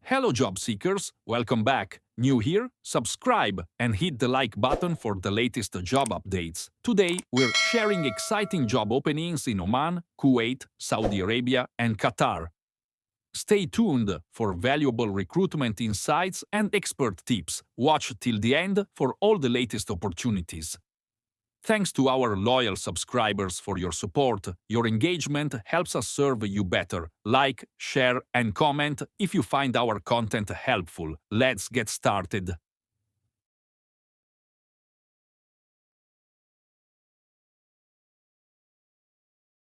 Hello job seekers, welcome back. New here? Subscribe and hit the like button for the latest job updates. Today we're sharing exciting job openings in Oman, Kuwait, Saudi Arabia and Qatar. Stay tuned for valuable recruitment insights and expert tips. Watch till the end for all the latest opportunities. Thanks to our loyal subscribers for your support. Your engagement helps us serve you better. Like, share, and comment if you find our content helpful. Let's get started.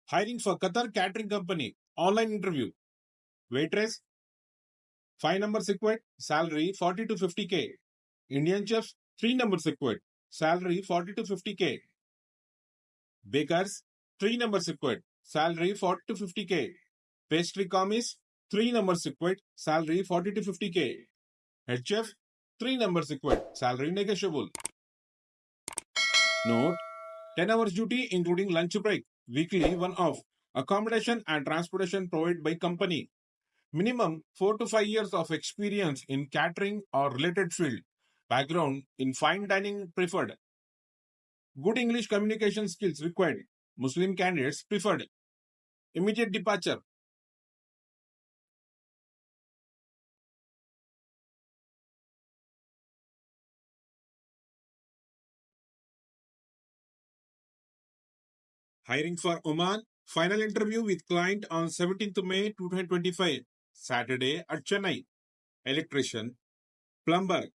Hiring for Qatar Catering Company. Online interview. Waitress. 5 numbers required. Salary 40 to 50k. Indian chef. 3 numbers required. Salary 40 to 50k. Bakers. 3 numbers required. Salary 40 to 50k. Pastry commis. 3 numbers required. Salary 40 to 50k. Head chef. 3 numbers required. Salary negotiable. Note: 10 hours duty including lunch break. Weekly 1 off. Accommodation and transportation provided by company. Minimum 4 to 5 years of experience in catering or related field. Background in fine dining preferred. Good English communication skills required. Muslim candidates preferred. Immediate departure. Hiring for Oman. Final interview with client on 17th May 2025. Saturday at Chennai. Electrician. Plumber.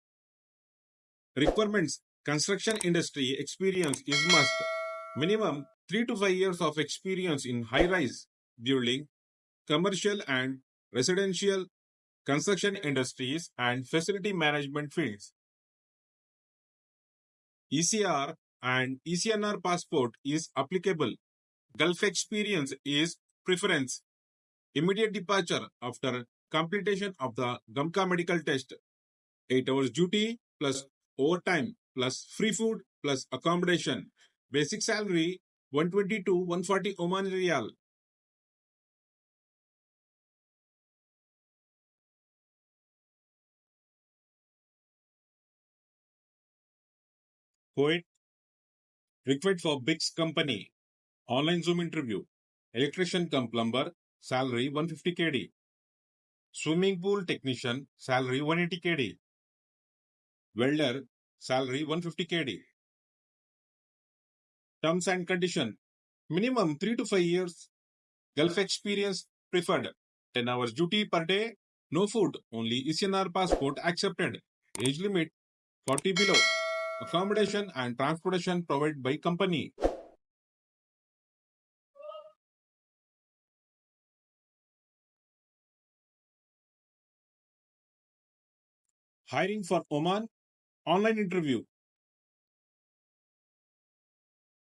Requirements: construction industry experience is must. Minimum 3 to 5 years of experience in high-rise building, commercial and residential construction industries and facility management fields. ECR and ECNR passport is applicable. Gulf experience is preference. Immediate departure after completion of the Gamka medical test. 8 hours duty plus overtime plus free food plus accommodation. Basic salary 120 to 140 Oman Riyal. Poet required for big company. Online Zoom interview. Electrician cum plumber. Salary 150 KD. Swimming pool technician. Salary 180 KD. Welder. Salary 150 KD. Terms and condition. Minimum 3 to 5 years. Gulf experience preferred. 10 hours duty per day. No food. Only ECNR passport accepted. Age limit 40 below. Accommodation and transportation provided by company. Hiring for Oman. Online interview.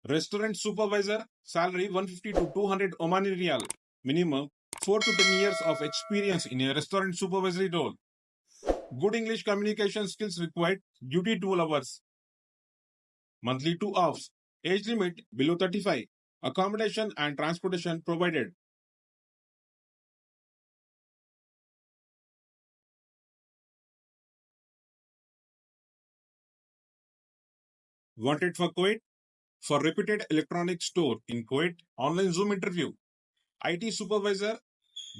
Restaurant supervisor. Salary 150 to 200 Omani Riyal. Minimum 4 to 10 years of experience in a restaurant supervisory role. Good English communication skills required. Duty 12 hours. Monthly 2 offs. Age limit below 35. Accommodation and transportation provided. Wanted for Kuwait. For reputed electronics store in Kuwait. Online Zoom interview. IT supervisor.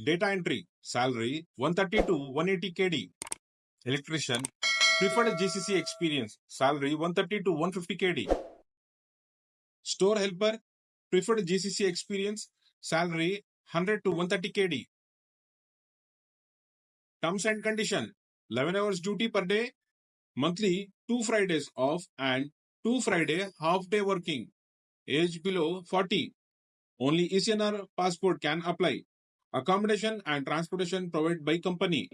Data entry. Salary 130 to 180 KD. Electrician. Preferred GCC experience. Salary 130 to 150 KD. Store helper. Preferred GCC experience. Salary 100 to 130 KD. Terms and condition. 11 hours duty per day. Monthly 2 Fridays off and 2 Friday half day working. Age below 40. Only ECNR passport can apply. Accommodation and transportation provided by company.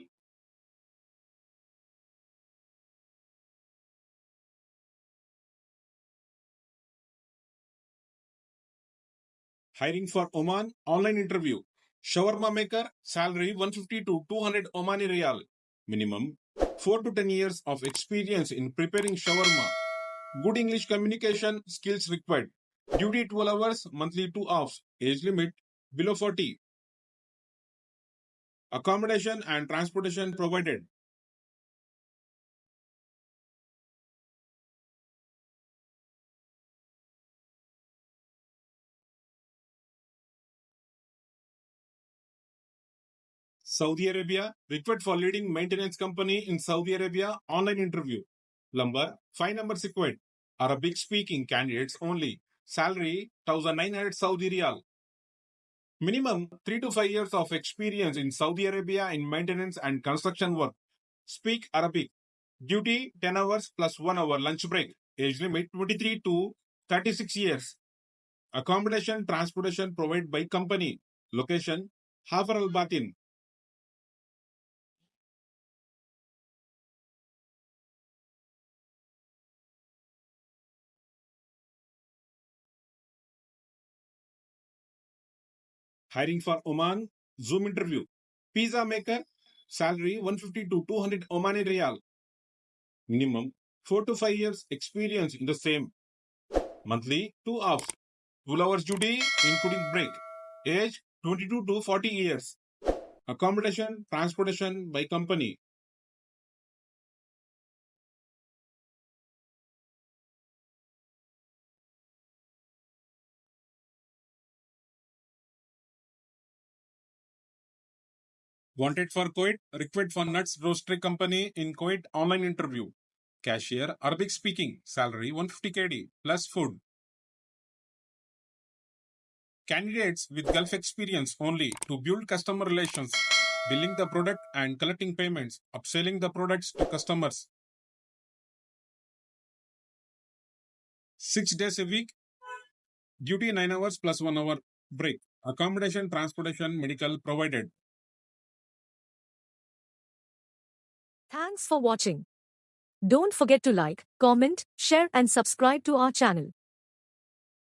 Hiring for Oman. Online interview. Shawarma maker. Salary 150 to 200 Omani Riyal. Minimum 4 to 10 years of experience in preparing shawarma. Good English communication skills required. Duty 12 hours. Monthly 2 offs. Age limit below 40. Accommodation and transportation provided. Saudi Arabia, required for leading maintenance company in Saudi Arabia, online interview. Plumber, 5 numbers required. Arabic speaking candidates only. Salary 1900 Saudi Riyal. Minimum 3 to 5 years of experience in Saudi Arabia in maintenance and construction work. Speak Arabic. Duty 10 hours plus 1 hour lunch break. Age limit 23 to 36 years. Accommodation, transportation provided by company. Location Hafar al Batin. Hiring for Oman. Zoom interview. Pizza maker. Salary 150 to 200 Omani Riyal. Minimum 4 to 5 years experience in the same. Monthly 2 hours. 12 hours duty including break. Age 22 to 40 years. Accommodation, transportation by company. Wanted for Kuwait, required for nuts roastery company in Kuwait, online interview. Cashier, Arabic speaking, salary 150 KD plus food. Candidates with Gulf experience only to build customer relations, billing the product and collecting payments, upselling the products to customers. 6 days a week, duty 9 hours plus 1 hour break. Accommodation, transportation, medical provided. Thanks for watching. Don't forget to like, comment, share and subscribe to our channel.